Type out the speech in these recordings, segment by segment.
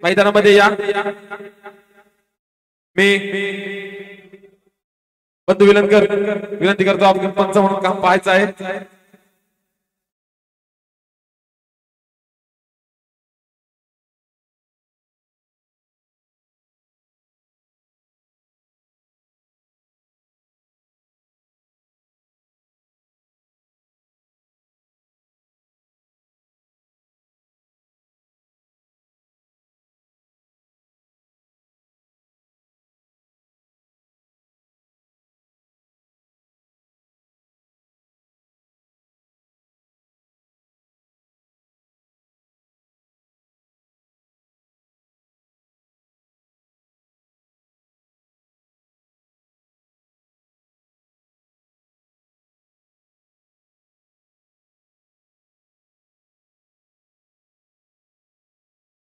मैदानामध्ये या। मी बंधू विनंती करतो आपण पंच म्हणून काम पाहायचं आहे।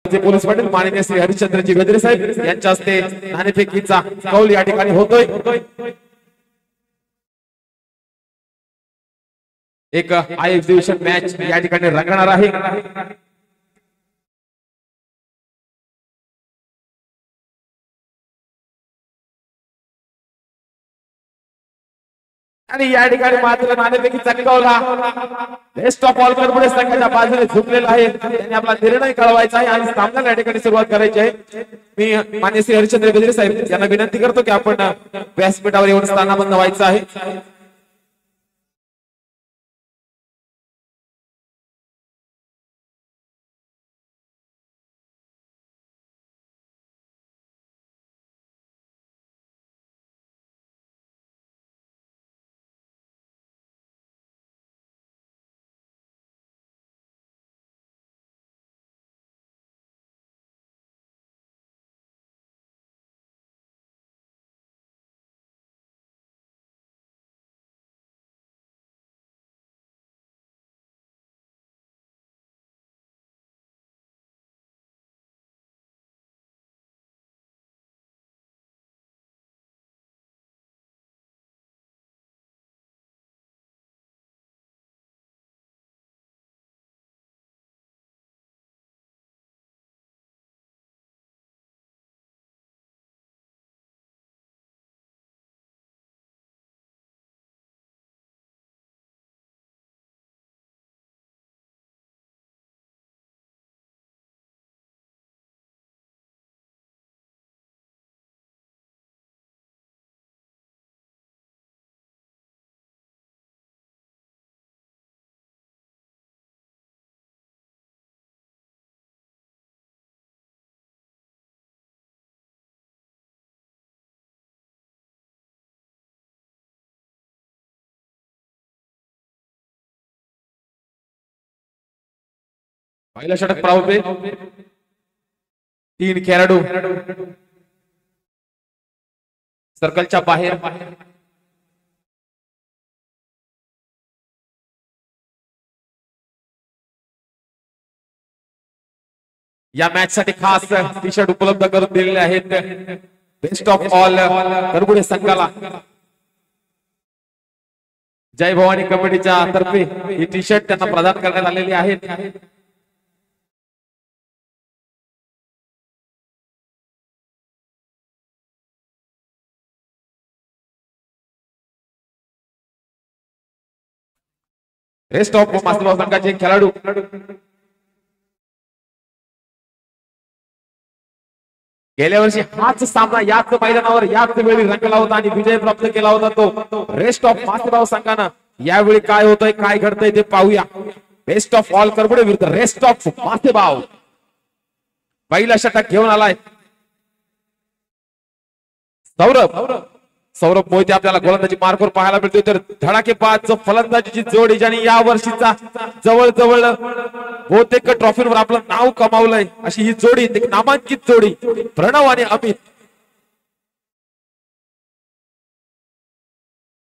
पोलीस पाटील माननीय श्री हरिश्चंद्रजी बेदरे साहेब यांच्या हस्ते नाणेफेकीचा कौल या ठिकाणी होतोय। एक एक्झिबिशन मॅच या ठिकाणी रंगणार आहे। आणि या ठिकाणी मात्र नाणेफेकीचा कौल हा बेस्ट ऑफ ऑल करपुडे संघाच्या बाजूने झुकलेला आहे। त्यांनी आपला निर्णय कळवायचा आहे आणि सामन्याला या ठिकाणी सुरुवात करायची आहे। मी माननीय श्री हरिश्चंद्र बेदरे साहेब यांना विनंती करतो की आपण व्यासपीठावर येऊन स्थानाबद्ध व्हायचं आहे। पहिला षटक प्राप्त 3 खेळाडू सर्कलच्या बाहेर। या मॅच साठी खास टी शर्ट उपलब्ध करून दिलेले आहेत बेस्ट ऑफ ऑल करपुडे संघाला। जय भवानी कमिटीच्या तर्फे ही टी शर्ट त्यांना प्रदान करण्यात आलेली आहेत। रेस्ट ऑफ मास्टर संघाचे खेळाडू गेल्या वर्षी हाच सामना याच मैदानावर याच वेळी रंगला होता आणि विजय प्राप्त केला होता तो रेस्ट ऑफ मास्टर संघानं। यावेळी काय होतंय काय घडतंय ते पाहूया। बेस्ट ऑफ ऑल करपुडे विरुद्ध रेस्ट ऑफ मास्टर। पहिला षटक घेऊन आलाय सौरभ मोहिते आपल्याला गोलंदाजी मार्कवर पाहायला मिळतोय। तर धडाकेबाज फलंदाजीची जोडी ज्याने या वर्षीचा जवळ बहुतेक ट्रॉफीवर आपलं नाव कमावलंय अशी ही जोडी, एक नामांकित जोडी प्रणव आणि अमित।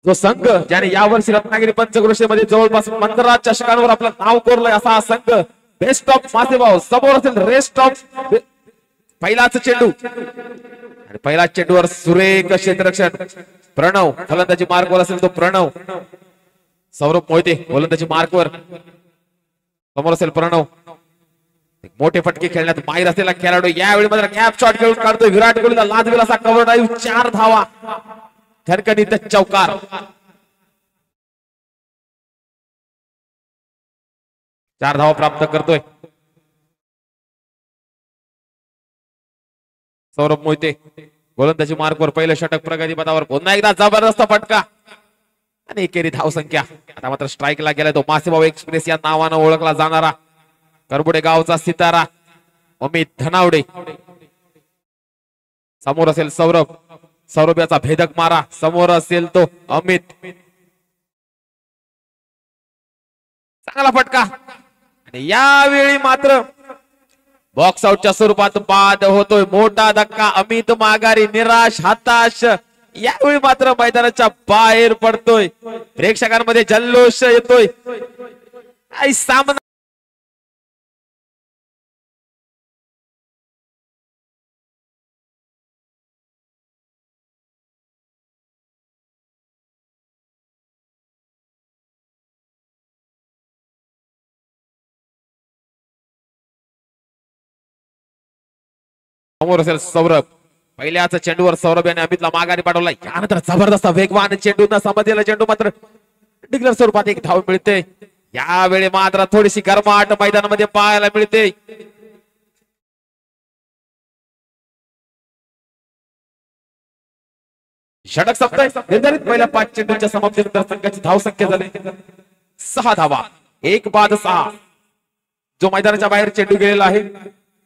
जो संघ ज्याने या वर्षी रत्नागिरी पंचक्रोशीमध्ये जवळपास 15 चषकांवर आपलं नाव कोरलंय असा हा संघ बेस्ट ऑफ मासेभाव। समोर असेल रेस्ट ऑफ पहिलाच चेंडू आणि पहिला चेंडूवर सुरेख क्षेत्ररक्षण प्रणव। फलंदाजी मार्कवर असेल तो प्रणव। सौरभ मोहिते गोलंदाजी मार्कवर, समोर असेल प्रणव। मोठे फटके खेळण्यात माहीर असलेला खेळाडू यावेळी मात्र गॅप शॉट खेळून काढतोय. विराट कोहलीला लादवेल असा कव्हर ड्राईव्ह, 4 धावा, खणखणीत चौकार. चार धावा प्राप्त करतोय सौरभ मोहिते. गोलंदाजी मार्कवर पहिलं षटक प्रगतीपथावर. पुन्हा एकदा जबरदस्त फटका आणि एकेरी धाव संख्या. आता मात्र स्ट्राईकला गेलाय तो मासेभाऊ एक्सप्रेस या नावानं ओळखला जाणारा करबुडे गावचा सितारा अमित धनावडे. समोर असेल सौरभ, सौरभ याचा भेदक मारा. समोर असेल तो अमित. चांगला फटका आणि यावेळी मात्र बॉक्स आउटच्या स्वरूपात बाद होतोय. मोठा धक्का. अमित माघारी, निराश, हताश. यावेळी मात्र मैदानाच्या बाहेर पडतोय. प्रेक्षकांमध्ये जल्लोष येतोय. काही सामना समोर असेल सौरभ. पहिल्याच चेंडूवर सौरभ याने अमितला माघारी पाठवला. यानंतर जबरदस्त वेगवान चेंडू न समजलेला चेंडू मात्र डिक्लेअर स्वरूपात एक धाव मिळते. यावेळी मात्र थोडीशी गरमाट मैदानामध्ये पाहायला मिळते. षटक संपतंय. निर्धारित पहिल्या 5 चेंडूंच्या समाप्तीनंतर संघाची धाव संख्या झाली 6 धावा, 1 बाद 6. जो मैदानाच्या बाहेर चेंडू गेलेला आहे,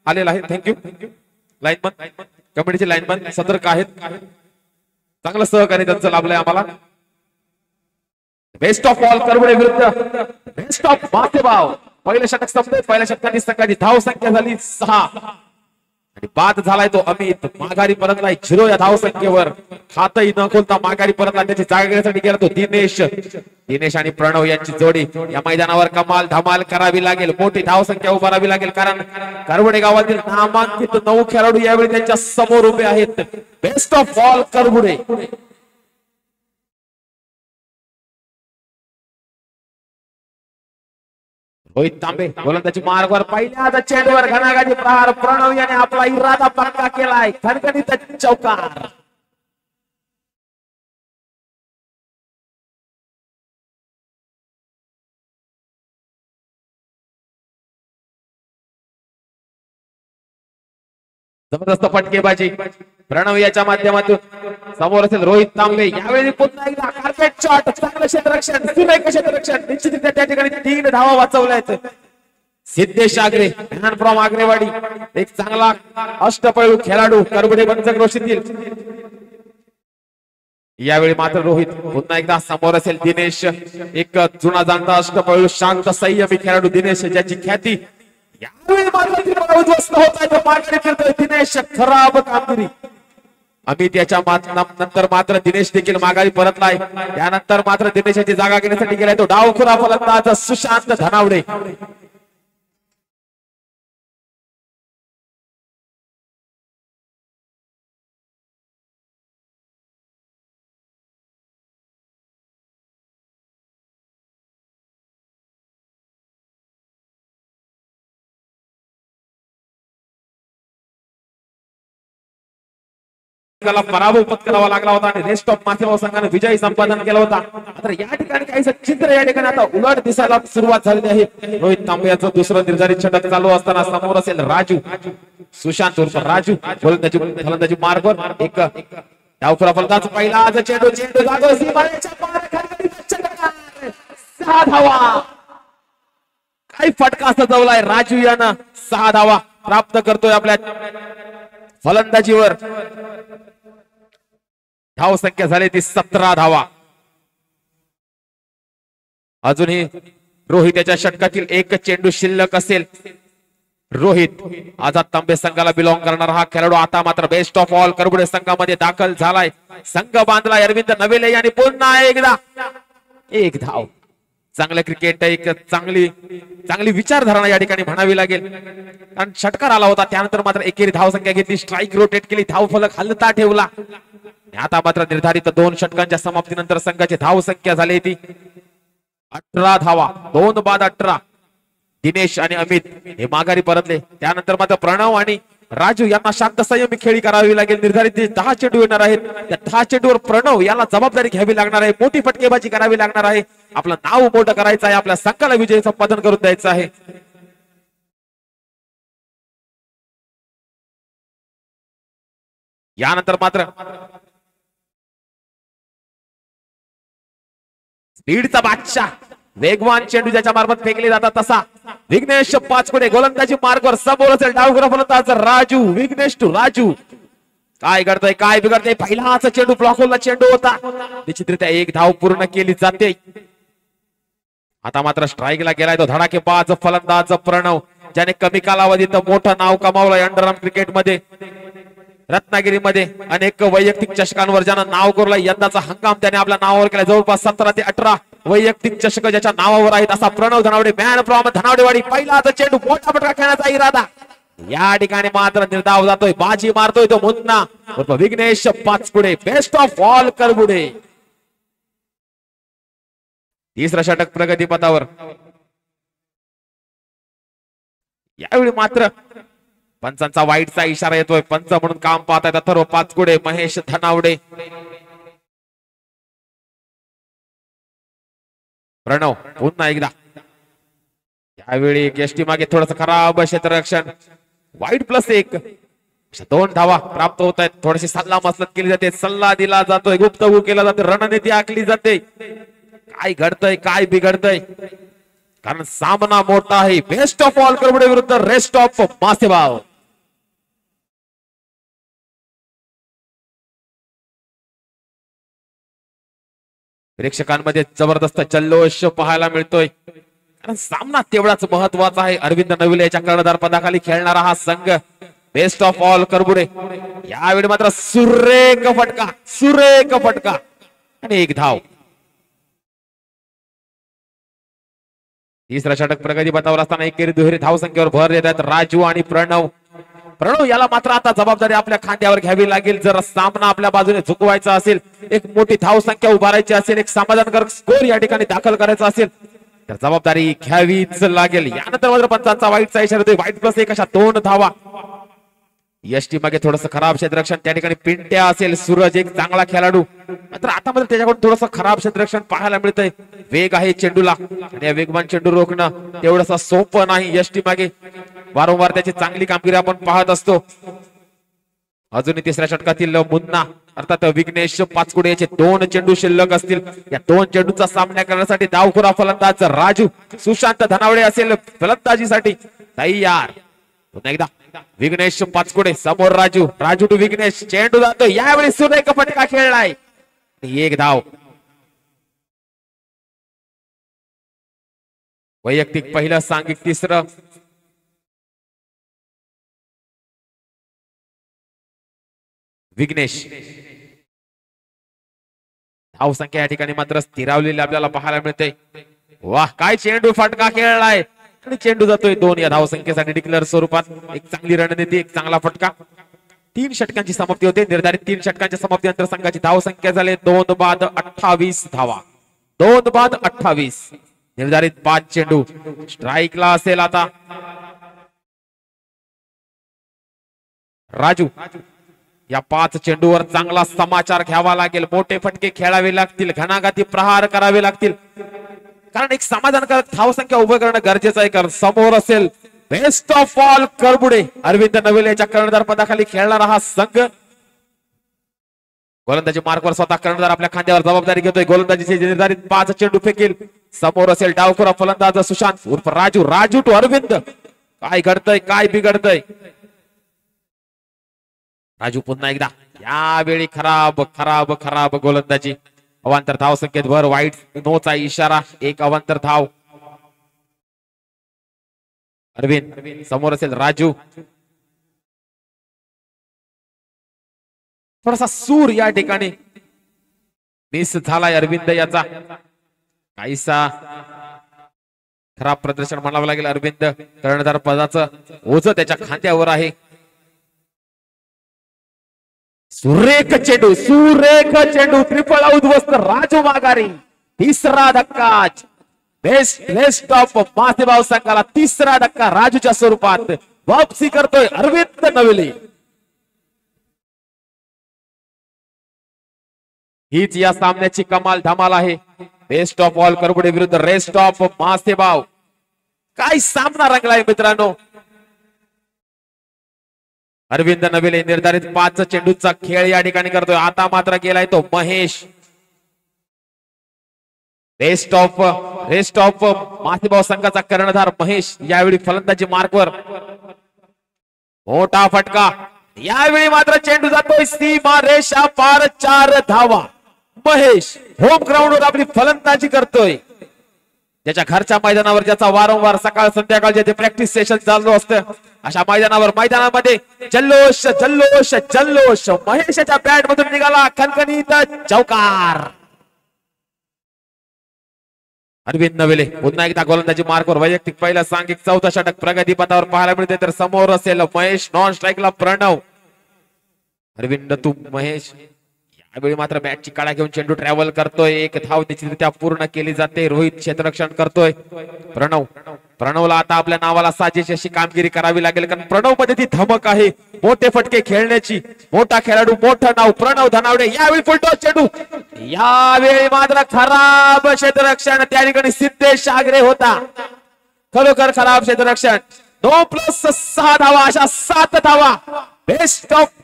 आलेला आहे. थँक्यू. लाईनमन, कमिटीचे लाईनमन सतर्क आहेत. चांगलं सहकार्य त्यांचं लाभलंय आम्हाला. बेस्ट ऑफ ऑल करबुडे विरुद्ध बेस्ट ऑफ मासेभाव. पहिलं षटक संपलंय. पहिल्या षटकाची संघाची धाव संख्या झाली 6 आणि बाद झालाय तो अमित. माघारी परतलाय 0 या धाव संख्येवर. खातही न खोलता माघारी परतला. त्याची जागा घेण्यासाठी गेला तो दिनेश आणि प्रणव यांची जोडी. या मैदानावर कमाल धमाल करावी लागेल. मोठी धाव संख्या उभारावी लागेल, कारण करबुडे गावातील नामांकित 9 खेळाडू यावेळी त्यांच्या समोर उभे आहेत. Best of all Karbude. Rohit Tambe गोलंदाजी मार्गावर पहिल्या चेंडूवर घणाघाती प्रहार. प्रणव याने आपला इरादा पक्का केलाय. खणखणीत चौकार. जबरदस्त फटकेबाजी प्रणव याच्या माध्यमातून. समोर असेल रोहित तांबे. यावेळी पुन्हा एकदा कार्पेट शॉट. चांगलं क्षेत्ररक्षण, सुरेख क्षेत्ररक्षण. निश्चितरित्या त्या ठिकाणी 3 धावा वाचवल्यात. सिद्धेश आगरे, मॅन फ्रॉम आग्रेवाडी, एक चांगला अष्टपैलू खेळाडू करबुडे पंचक्रोशीतील. यावेळी मात्र रोहित. पुन्हा एकदा समोर असेल दिनेश, एक जुना जाणता अष्टपैलू शांत संयमी खेळाडू दिनेश, ज्याची ख्याती यावेळी मात्र उद्ध्वस्त होत आहे. माघारी फिरतोय दिनेश. खराब कामगिरी. अमित याच्या नंतर मात्र दिनेश देखील माघारी परतलाय. त्यानंतर मात्र दिनेशाची जागा घेण्यासाठी गेलाय तो डावखुरा फलंदाज सुशांत धनावडे. पराभव पत्करावा लागला होता आणि रेस्ट ऑफ मासेभाव संघाने विजय संपादन केला होता. मात्र या ठिकाणी काही चित्र या ठिकाणी आता उलट दिसायला सुरुवात झालेली आहे. रोहित तांबे याचं दुसरं निर्धारित षटक चालू असताना समोर असेल राजू, सुशांत उर्फ राजू. फलंदाजी मार्गवर एक डावखुरा फलंदाज. पहिला चेंडू जागो सीमारेषेच्या पार. 6 धावा. काही फटका सजवलाय राजू यानं. 6 धावा प्राप्त करतोय आपल्या फलंदाजीवर. धाव संख्या झाली ती 17 धावा. अजूनही रोहित याच्या षटकातील एक चेंडू शिल्लक असेल. रोहित आझाद तांबे संघाला बिलॉंग करणारा हा खेळाडू आता मात्र बेस्ट ऑफ ऑल करबुडे संघामध्ये दाखल झालाय. संघ बांधलाय अरविंद नवेले यांनी. पुन्हा एकदा 1 धाव. चांगलं क्रिकेट, एक चांगली विचारधारणा या ठिकाणी म्हणावी लागेल, कारण षटकार आला होता. त्यानंतर मात्र एकेरी धाव संख्या घेतली, स्ट्राईक रोटेट केली, धाव फलक हलता ठेवला. आता मात्र निर्धारित 2 षटकांच्या समाप्तीनंतर संघाची धाव संख्या झाली ती 18 धावा. 2 बाद 18. दिनेश आणि अमित हे माघारी परतले. त्यानंतर मात्र प्रणव आणि राजू यांना शांत संयमी खेळी करावी लागेल. निर्धारित 10 चेंडू येणार आहेत. त्या 10 चेंडूवर प्रणव याला जबाबदारी घ्यावी लागणार आहे. मोठी फटकेबाजी करावी लागणार आहे. आपलं नाव मोठं करायचं आहे. आपल्या संघाला विजय संपादन करून द्यायचं आहे. यानंतर मात्र स्पीडचा बादशाह वेगवान चेंडू ज्याच्या मार्फत फेकले जातात तसा विघ्नेश पाचपुडे गोलंदाजी मार्गवर समोर असेल. डावखुरा फलंदाज राजू. विघ्नेश टू राजू. काय घडतंय काय बिघडतंय. पहिलाच चेंडू ब्लॉक होलला चेंडू होता. निश्चितरित्या एक धाव पूर्ण केली जाते. आता मात्र स्ट्राईकला गेलाय तो धडाकेबाज फलंदाज प्रणव ज्याने कमी कालावधीत मोठं नाव कमावलंय अंडरआर्म क्रिकेटमध्ये. रत्नागिरीमध्ये अनेक वैयक्तिक चषकांवर ज्यानं नाव कोरलंय. यंदाचा हंगाम त्याने आपल्या नावावर केला. जवळपास 17 ते 18 वैयक्तिक चषक ज्याच्या नावावर आहेत असा प्रणव धनावडे. Man from Dhanawadewadi. पहिलाच चेंडू मोठा फटका खेळण्याचा इरादा. या ठिकाणी मात्र निर्धाव जातोय. बाजी मारतोय तो Munna Vighnesh Pachpude. Best of all Karbude. तिसरा षटक प्रगतीपथावर. यावेळी मात्र पंचांचा वाईटचा इशारा येतोय. पंच म्हणून काम पाहत आहेत अथर्व पाचपुडे महेश धनावडे. प्रणव पुन्हा एकदा. यावेळी यष्टी मागे थोडस खराब क्षेत्ररक्षण. वाईट +1. 2 धावा प्राप्त होत आहेत. थोडीशी सल्ला मसलत केली जाते. सल्ला दिला जातोय. गुप्तगू केला जातो. रणनीती आखली जाते. काय घडतंय काय बिघडतंय कारण सामना मोठा आहे. बेस्ट ऑफ ऑल करबुडे विरुद्ध रेस्ट ऑफ मासेबाव. प्रेक्षकांमध्ये जबरदस्त जल्लोष पाहायला मिळतोय कारण सामना तेवढाच महत्वाचा आहे. अरविंद नविले याच्या कर्णधार पदाखाली खेळणारा हा संघ बेस्ट ऑफ ऑल करबुडे. यावेळी मात्र सुरेख फटका आणि एक धाव. तिसरा षटक प्रगतीपथावर असताना एकेरी दुहेरी धाव संख्येवर भर देत आहेत राजू आणि प्रणव. याला मात्र आता जबाबदारी आपल्या खांद्यावर घ्यावी लागेल. जर सामना आपल्या बाजूने झुकवायचा असेल, एक मोठी धाव संख्या उभारायची असेल, एक समाधानकारक स्कोर या ठिकाणी दाखल करायचा असेल तर जबाबदारी घ्यावीच लागेल. यानंतर मात्र पंचांचा वाईटचा इशारा देतोय. वाईट +1 अशा 2 धावा. यष्टी मागे थोडस खराब क्षेत्ररक्षण. त्या ठिकाणी पिंट्या असेल. सूरज एक चांगला खेळाडू मात्र आता मात्र त्याच्याकडून थोडस खराब क्षेत्ररक्षण पाहायला मिळतंय. वेग आहे चेंडूला आणि या वेगवान चेंडू रोखणं तेवढंसं सोपं नाही. यष्टी मागे वारंवार त्याची चांगली कामगिरी आपण पाहत असतो. अजूनही तिसऱ्या षटकातील मुन्ना अर्थात विघ्नेश पाचकुडे याचे 2 चेंडू शिल्लक असतील. या 2 चेंडूचा सामना करण्यासाठी डावखुरा फलंदाज राजू. सुशांत धनावडे असेल फलंदाजीसाठी तयार. पुन्हा एकदा विघ्नेश पाचकुडे समोर राजू टू विघ्नेश. चेंडू जातो. यावेळी सुरेख फटका खेळलाय. एक धाव. वैयक्तिक पहिलं सांघिक तिसरं. विघ्नेश. धाव संख्या या ठिकाणी मात्र स्थिरावलेली आपल्याला पाहायला मिळते. वाह काय चेंडू फटका खेळलाय आणि चेंडू जातोय 2 या धाव संख्येसाठी डिक्लेअर स्वरूपात. एक चांगली रणनीती, एक चांगला फटका. 3 षटकांची समाप्ती होते. निर्धारित 3 षटकांच्या समाप्तीनंतर संघाची धाव संख्या झाली 2 बाद 28 धावा. 2 बाद 28. निर्धारित 5 चेंडू. स्ट्राईकला असेल आता राजू. या 5 चेंडूवर चांगला समाचार घ्यावा लागेल. मोठे फटके खेळावे लागतील. घणाघाती प्रहार करावे लागतील कारण एक समाधानकारक धाव संख्या उभं करणं गरजेचं आहे. कारण समोर असेल best of all Karbude. Arvind नविले याच्या कर्णधार पदाखाली खेळणारा हा संघ. गोलंदाजी मार्कवर स्वतः कर्णधार आपल्या खांद्यावर जबाबदारी घेतोय. गोलंदाजीचे निर्धारित 5 चेंडू फेकेल. समोर असेल डावखुरा फलंदाज सुशांत उर्फ राजू टू अरविंद. काय घडतंय काय बिघडतंय. राजू पुन्हा एकदा. यावेळी खराब गोलंदाजी. अवांतर धाव संख्येत भर. वाईट नोचा इशारा. एक अवांतर धाव. अरविंद समोर असेल राजू. थोडासा सूर या ठिकाणी मिस झालाय अरविंद याचा. काहीसा खराब प्रदर्शन म्हणावं लागेल. अरविंद कर्णधार पदाचं ओझं त्याच्या खांद्यावर आहे. सुरेख चेंडू. ट्रिपल उद्ध्वस्त. राजू माघारी. तिसरा धक्का. बेस्ट ऑफ मासेभाव संघाला तिसरा धक्का राजूच्या स्वरूपात वापसी करतोय अरविंद नविले. हीच या सामन्याची कमाल धमाल आहे. बेस्ट ऑफ ऑल करबुडे विरुद्ध रेस्ट ऑफ मासेभाव. काय सामना रंगलाय मित्रांनो. अरविंद नविले निर्धारित 5 चेंडूचा खेळ या ठिकाणी करतोय. आता मात्र गेलाय तो महेश. रेस्ट ऑफ मासेभाव संघाचा कर्णधार महेश यावेळी फलंदाजी मार्कवर. मोठा फटका. यावेळी मात्र चेंडू जातोय सीमा रेषा पार. 4 धावा. महेश होम ग्राउंडवर आपली फलंदाजी करतोय. ज्याच्या घरच्या मैदानावर, ज्याचा वारंवार सकाळ संध्याकाळ जेथे प्रॅक्टिस सेशन चालू असतं, अशा मैदानामध्ये जल्लोष जल्लोष जल्लोष. महेशच्या बॅट मधून निघाला खणखणीत चौकार. अरविंद नविले पुन्हा एकदा गोलंदाजी मार्कवर. वैयक्तिक पहिला सांघिक 14 षटक प्रगती पथावर पाहायला मिळते. तर समोर असेल महेश. नॉन स्ट्राईकला प्रणव. अरविंद तू महेश. यावेळी मात्र बॅटची काळा घेऊन चेंडू ट्रॅव्हल करतोय. एक धाव निश्चितरित्या पूर्ण केली जाते. रोहित क्षेत्ररक्षण करतोय. प्रणवला आता आपल्या नावाला साजेशी अशी कामगिरी करावी लागेल, कारण प्रणव मध्ये ती धमक आहे मोठे फटके खेळण्याची. मोठा खेळाडू, मोठं नाव प्रणव धनावडे. यावेळी फुलटॉस चेंडू. यावेळी मात्र खराब क्षेत्ररक्षण त्या ठिकाणी सिद्धेश आगरे होता. खरोखर खराब क्षेत्ररक्षण. 9+6 धावा, अशा 7 धावा. बेस्ट ऑफ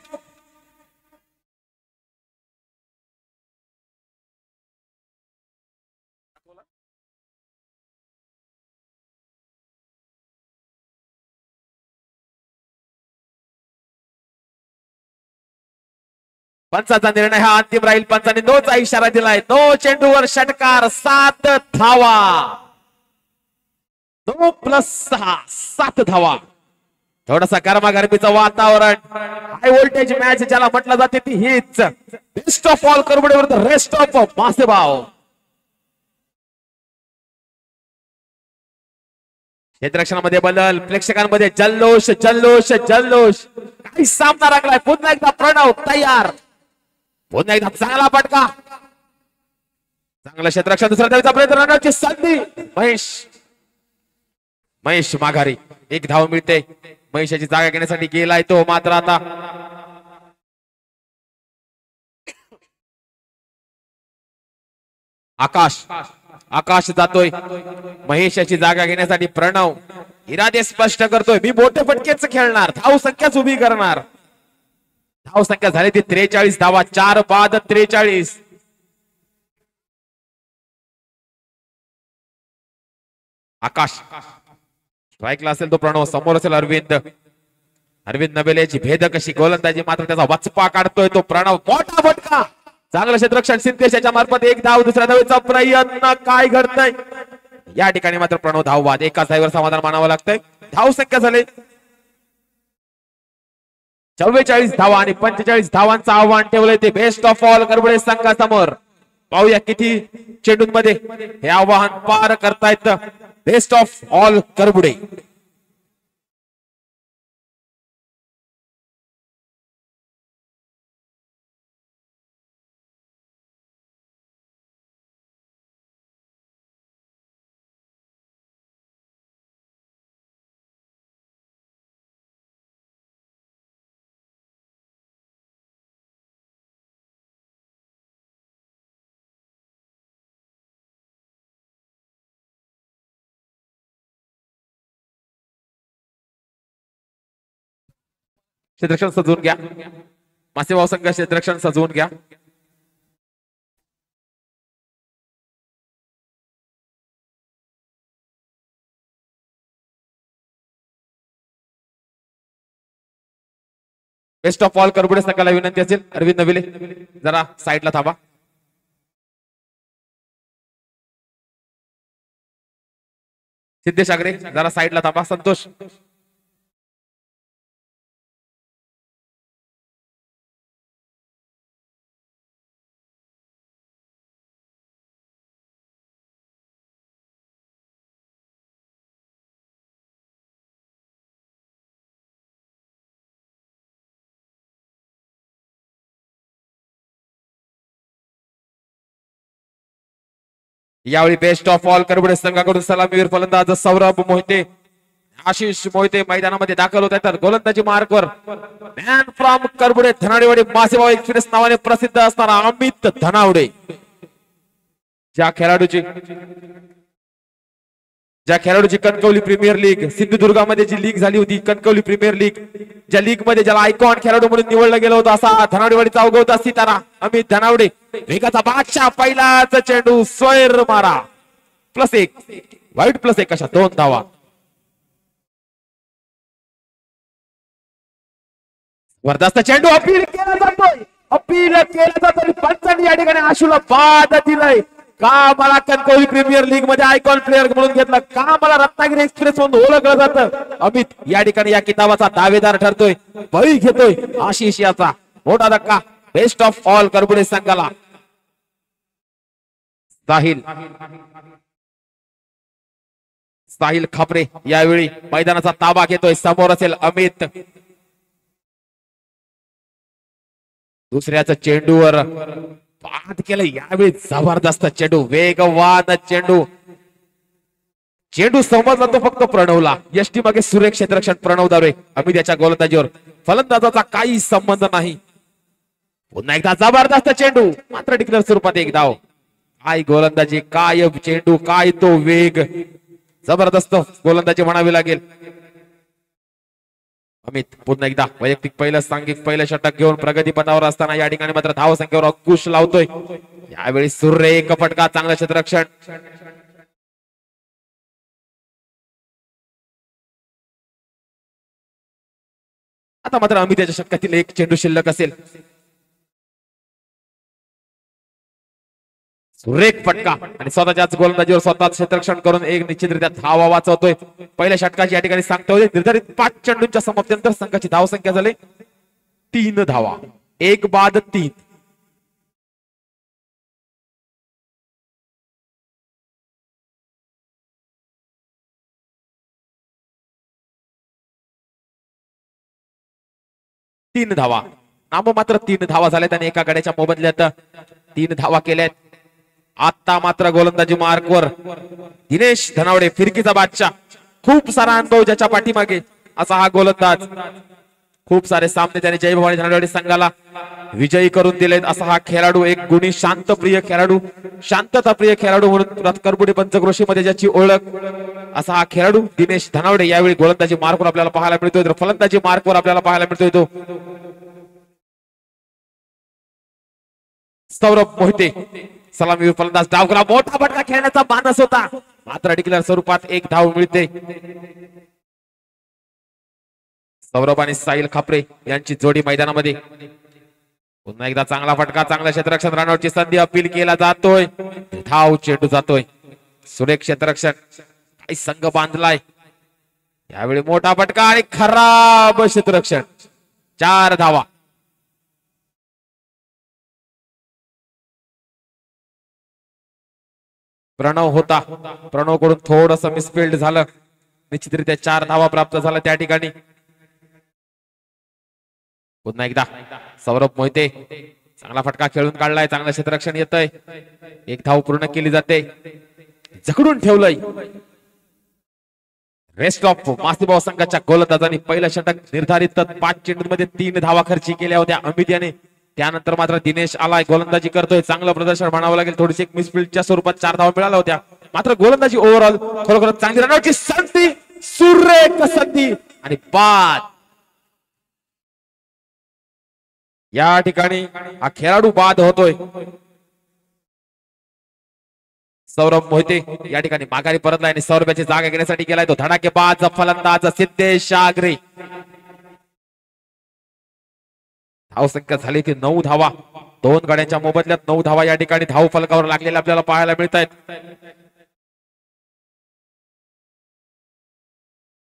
पंचाचा निर्णय हा अंतिम राहील. पंचाने नोचा इशारा दिलाय. 9 चेंडूवर षटकार, 7 धावा. 9+6 7 धावा. थोडासा गरमागरमीचं वातावरण. हाय व्होल्टेज मॅच ज्याला म्हटलं जाते ती हीच. बेस्ट ऑफ ऑल करबुडे विरुद्ध रेस्ट ऑफ मासेभाव. क्षेत्ररक्षणामध्ये बदल, प्रेक्षकांमध्ये जल्लोष जल्लोष जल्लोष. काही सामना रंगलाय. पुन्हा एकदा प्रणव तयार. पुन्हा एकदा चांगला फटका. चांगलं क्षेत्ररक्षण. दुसऱ्या धावेचा प्रयत्न. रनची संधी. महेश माघारी. 1 धाव मिळते. महेशाची जागा घेण्यासाठी गेलाय तो, मात्र आता आकाश जातोय महेशाची जागा घेण्यासाठी. प्रणव इरादे स्पष्ट करतोय. मी मोठे फटकेच खेळणार. धाव संख्याच उभी करणार. धाव संख्या झाली ती 43 धावा. 4 बाद 43. आकाश स्ट्राईकला असेल तो प्रणव. समोर असेल अरविंद नविलेची भेद कशी गोलंदाजी, मात्र त्याचा वचपा काढतोय तो प्रणव. मोठा फटका. चांगलं क्षेत्ररक्षण सिद्धेशाच्या मार्फत. 1 धाव. दुसऱ्या धावेचा प्रयत्न. काय घडतंय या ठिकाणी मात्र प्रणव धाव बाद. एकाच धावेवर समाधान मानावं लागतंय. धाव संख्या झाले 44 धावा आणि 45 धावांचं आव्हान ठेवलंय ते बेस्ट ऑफ ऑल करबुडे संघासमोर. पाहूया किती चेंडूंमध्ये हे आव्हान पार करतायत बेस्ट ऑफ ऑल करबुडे. क्षेत्ररक्षण सजवून घ्या. मासेभाव संघ क्षेत्ररक्षण सजवून घ्या. बेस्ट ऑफ ऑल करबुडे संघाला विनंती असेल, अरविंद नविले जरा साईडला थांबा. सिद्धेश आगरे जरा साईडला थांबा. संतोष यावेळी बेस्ट ऑफ ऑल करबुडे संघाकडून सलामीवीर फलंदाज सौरभ मोहिते, आशिष मोहिते मैदानामध्ये दाखल होत आहेत. तर गोलंदाजी मार्कवर man from Karbude Dhanawadewadi मासेभाऊ express नावाने प्रसिद्ध असणारा अमित धनावडे, ज्या खेळाडूची कणकवली प्रीमियर लीग, सिंधुदुर्गामध्ये जी लीग झाली होती कणकवली प्रीमियर लीग, ज्या लीग मध्ये ज्याला आयकॉन खेळाडू म्हणून निवडलं गेलं होतं, असा धनावडेवाडीचा अवघवता सितारा अमित धनावडे. वेगाचा बादशाह, पहिलाच चेंडू स्वैर मारा, +1 वाईट +1 अशा 2 धावा. वरदास्त चेंडू अपील केला जातोय, पंचांनी या ठिकाणी आशूला बाद दिलाय. का मला कणकवली प्रीमियर लीग मध्ये आयकॉन प्लेअर म्हणून घेतलं, का मला रत्नागिरी एक्सप्रेस म्हणून ओळखलं जातं. अमित या ठिकाणी या किताबाचा दावेदार ठरतोय, बळी घेतोय आशिष याचा. मोठा धक्का बेस्ट ऑफ ऑल करबुडे संघाला. साहिल खापरे यावेळी मैदानाचा ताबा घेतोय, समोर असेल अमित. दुसऱ्याच चेंडूवर बाद केलं, यावेळी जबरदस्त चेंडू, वेगवान चेंडू. चेंडू समजला तो फक्त प्रणवला, यष्टी मागे सुरेख क्षेत्ररक्षण प्रणव दारे. अमित याच्या गोलंदाजीवर फलंदाजाचा काही संबंध नाही. पुन्हा एकदा जबरदस्त चेंडू, मात्र डिक्लेअर स्वरूपात 1 धाव. काय गोलंदाजी, काय चेंडू, काय तो वेग, जबरदस्त गोलंदाजी म्हणावी लागेल. अमित पुन्हा एकदा वैयक्तिक पहिलं षटक घेऊन प्रगती पथावर असताना या ठिकाणी मात्र धाव संख्येवर अंकुश लावतोय. यावेळी सुरेख फटका, चांगलं क्षेत्ररक्षण. आता मात्र अमित याच्या षटकातील 1 चेंडू शिल्लक असेल. सुरेख फटका आणि स्वतःच्याच गोलंदाजीवर स्वतःच क्षेत्ररक्षण करून एक निश्चितरित्या धावा वाचवतोय. पहिल्या षटकाची या ठिकाणी सांगता होते. निर्धारित 5 चेंडूंच्या समाप्तीनंतर संघाची धावसंख्या झाली 3 धावा, 1 बाद 3. धावा, नाममात्र 3 धावा झाल्यात आणि एका गड्याच्या मोबदल्यात 3 धावा केल्यात. आता मात्र गोलंदाजी मार्कवर दिनेश धनावडे, फिरकीचा बादशाह. खूप सारा अनुभव ज्याच्या पाठीमागे असा हा गोलंदाज. खूप सारे सामने त्याने जय भवानी धनावडे संघाला विजयी करून दिलेत असा हा खेळाडू. एक गुणी शांतप्रिय खेळाडू, शांतताप्रिय खेळाडू म्हणून करबुडे पंचक्रोशीमध्ये ज्याची ओळख असा हा खेळाडू दिनेश धनावडे यावेळी गोलंदाजी मार्कवर आपल्याला पाहायला मिळतोय. तर फलंदाजी मार्कवर आपल्याला पाहायला मिळतोय तो सौरभ मोहिते. सलामीवीर फलंदाज डावकरा, मोठा फटका खेळण्याचा मानस होता, मात्र डिक्लेअर स्वरूपात 1 धाव मिळते. सौरभ आणि साहिल खापरे यांची जोडी मैदानामध्ये. पुन्हा एकदा चांगला फटका, चांगला क्षेत्ररक्षण, रनआउटची संधी, अपील केला जातोय, धाव चेंडू जातोय. सुरेख क्षेत्ररक्षण, काही संघ बांधलाय. यावेळी मोठा फटका आणि खराब क्षेत्ररक्षण, 4 धावा. प्रणव होता, प्रणव कडून थोडस मिसफिल्ड झालं, निश्चितरित्या 4 धावा प्राप्त झाला त्या ठिकाणी. पुन्हा एकदा सौरभ मोहिते, चांगला फटका खेळून काढलाय, चांगलं क्षेत्ररक्षण येतंय, 1 धाव पूर्ण केली जाते. जखडून ठेवलंय. रेस्ट ऑफ मासेभाऊ संघाच्या गोलंदाजांनी पहिलं षटक निर्धारित 5 चेंडूंमध्ये 3 धावा खर्ची केल्या होत्या अमित याने. त्यानंतर मात्र दिनेश आलाय, गोलंदाजी करतोय, चांगलं प्रदर्शन म्हणावं लागेल. थोडीशी एक मिसफिल्डच्या स्वरूपात 4 धावा मिळाल्या होत्या, मात्र गोलंदाजी ओव्हरऑल खरोखर चांगली. रनआउटची संधी, सुरेख संधी आणि बाद. या ठिकाणी हा खेळाडू बाद होतोय. सौरभ मोहिते या ठिकाणी माघारी परतलाय आणि सौरभची जागा घेण्यासाठी गेलाय तो धडाकेबाज फलंदाज सिद्धेश आगरे. धावसंख्या झाली ती 9 धावा, 2 गड्यांच्या मोबदल्यात 9 धावा या ठिकाणी धाव फलकावर लागलेल्या आपल्याला पाहायला मिळत आहेत.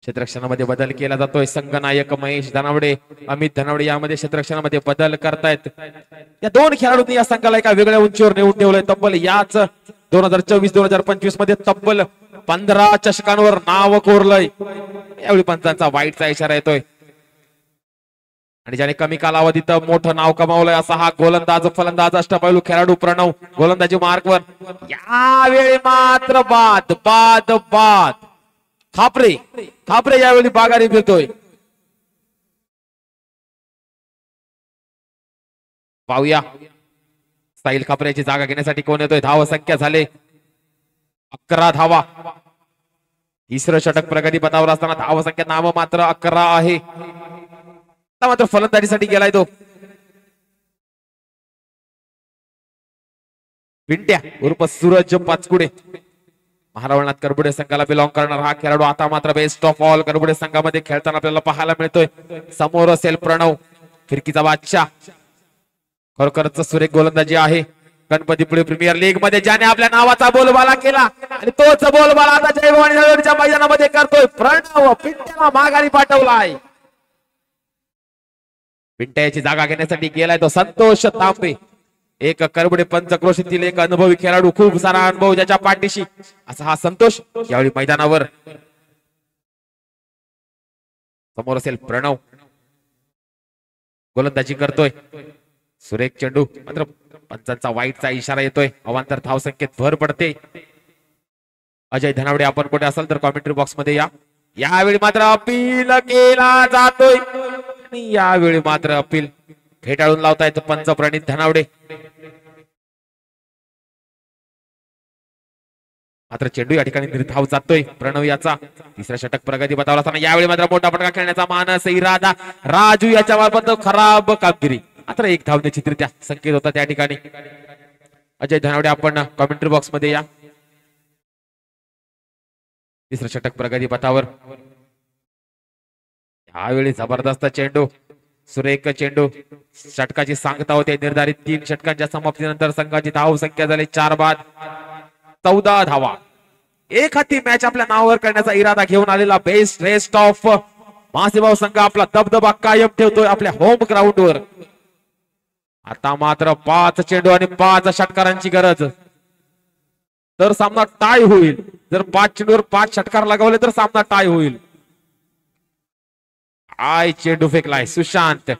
क्षेत्ररक्षणामध्ये बदल केला जातोय. संघनायक महेश धनावडे, अमित धनावडे यामध्ये क्षेत्ररक्षणामध्ये बदल करतायत. या 2 खेळाडूंनी या संघाला एका वेगळ्या उंचीवर नेऊन ठेवलंय. तब्बल याच 2024-2025 मध्ये तब्बल 15 चषकांवर नाव कोरलंय. यावेळी पंचांचा वाईटचा इशारा येतोय. आणि ज्याने कमी कालावधीत मोठं नाव कमावलंय असा हा गोलंदाज फलंदाज अष्टपैलू खेळाडू प्रणव गोलंदाजी मार्कवर. यावेळी मात्र बाद बाद बाद. खापरे खापरे यावेळी बागारी फिरतोय. पाहूया साहिल खापरेची जागा घेण्यासाठी कोण येतोय. धाव संख्या झाले 11 धावा. तिसरं षटक प्रगती पथावर असताना धाव संख्या नाम मात्र 11 आहे. मात्र फलंदाजीसाठी गेलाय तो. पिंट्या उर्फ सूरज पाचकुडे महारावणात करबुडे संघाला बिलॉंग करणार हा खेळाडू आता मात्र बेस्ट ऑफ ऑल करबुडे संघामध्ये खेळताना आपल्याला पाहायला मिळतोय. समोर असेल प्रणव फिरकीचा बादशाह. खरोखरच सुरेख गोलंदाजी आहे. गणपतीपुळे प्रीमियर लीग मध्ये ज्याने आपल्या नावाचा बोलबाला केला आणि तोच बोलबाला आता जय भवानी नगरच्या मैदानामध्ये करतोय. प्रणव पिंट्याला माघारी पाठवलाय. पिंट्याची जागा घेण्यासाठी गेलाय तो संतोष तांबे. एक करबुडे पंचक्रोशीतील एक अनुभवी खेळाडू खूप सारा अनुभव ज्याच्या पाठीशी असा हा संतोष यावेळी मैदानावर. समोर असेल प्रणव गोलंदाजी करतोय. सुरेख चेंडू मात्र पंचांचा वाईटचा इशारा येतोय. अवांतर धाव संख्येत भर पडते. अजय धनावडे आपण कुठे असाल तर कॉमेंट्री बॉक्स मध्ये या. यावेळी मात्र अपील केला जातोय आणि यावेळी मात्र अपील फेटाळून लावतायत पंच प्रणित धनावडे. मात्र चेंडू या ठिकाणी निर्धाव जातोय. प्रणव याचा तिसरा षटक प्रगती पथावर असताना यावेळी मात्र मोठा फटका खेळण्याचा मानस इरादा राजू याच्या बाबत खराब कामगिरी. मात्र एक धाव निश्चितरित्या संकेत होता त्या ठिकाणी. अजय धनावडे आपण कॉमेंट्री बॉक्स मध्ये या. तिसरं षटक प्रगती पथावर. यावेळी जबरदस्त चेंडू सुरेख चेंडू. षटकाची सांगता होते निर्धारित 3 षटकांच्या समाप्तीनंतर संघाची धाव संख्या झाली 4 बाद 14 धावा. एक हाती मॅच आपल्या नावावर करण्याचा इरादा घेऊन आलेला बेस्ट रेस्ट ऑफ मासेभाव संघ आपला दबदबा कायम ठेवतोय आपल्या होम ग्राउंडवर. आता मात्र 5 चेंडू आणि 5 षटकारांची गरज तर सामना टाय होईल. जर 5 चेंडूवर 5 षटकार लगावले तर सामना टाय होईल. चेंडू फेकलाय सुशांत.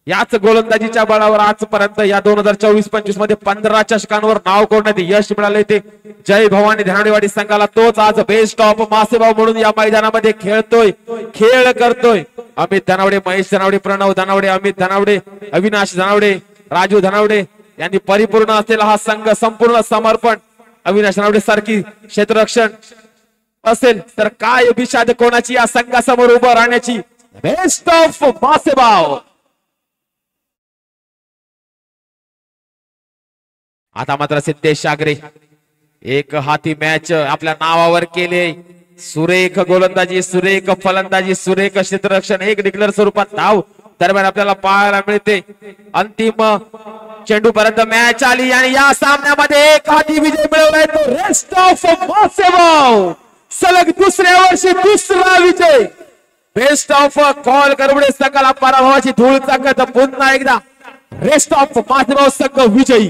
याच गोलंदाजीच्या बळावर आजपर्यंत या 2024-25 मध्ये 15 चषकांवर नाव कोरण्यात यश मिळाले. ते जय भवानी धनावडेवाडी संघाला तोच आज बेस्ट ऑफ मासेभाव म्हणून या मैदानामध्ये खेळतोय खेळ करतोय. अमित धनावडे महेश धनावडे प्रणव धनावडे अमित धनावडे अविनाश धनावडे राजू धनावडे यांनी परिपूर्ण असलेला हा संघ संपूर्ण समर्पण. अविनाश धनावडे सारखी क्षेत्ररक्षण असेल तर काय विषाद कोणाची या संघासमोर उभं राहण्याची. Best of Masebhav. आता मात्र सिद्धेश सागरे एक हाती मॅच आपल्या नावावर केले. सुरेख गोलंदाजी सुरेख फलंदाजी सुरेख क्षेत्ररक्षण एक डिक्लेअर स्वरूपात धाव दरम्यान आपल्याला पाहायला मिळते. अंतिम चेंडू पर्यंत मॅच आली आणि या सामन्यामध्ये एक हाती विजय मिळवलाय तो रेस्ट ऑफ मासेभाव. सलग दुसऱ्या वर्षी दुसरा विजय. बेस्ट ऑफ कॉल करबुडे संघाला पराभवाची धूळ चाकत पुन्हा एकदा रेस्ट ऑफ मासेभाव संघ विजयी.